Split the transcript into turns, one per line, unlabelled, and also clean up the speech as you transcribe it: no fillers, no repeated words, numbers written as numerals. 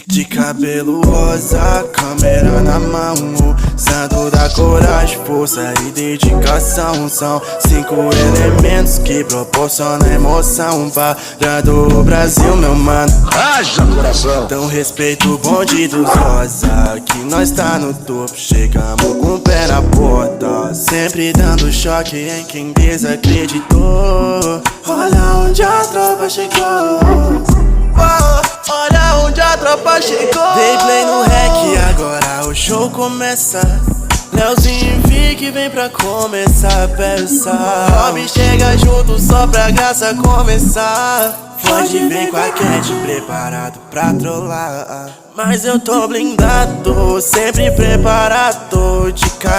De cabelo rosa, câmera na mão, santo da coragem, força e dedicação. São 5 elementos que proporcionam emoção, parando o Brasil, meu mano.
Haja coração!
Então respeito o bonde dos rosa, que nós tá no topo, chegamos com o pé na porta, sempre dando choque em quem desacreditou. Olha onde a tropa chegou, olha onde a tropa chegou. Dei play no rec, agora o show começa. Leozinho e Vic vem pra começar a peça. Rob chega junto só pra graça começar. Pode vir com a Cat preparado pra trollar, mas eu tô blindado, sempre preparado de cara.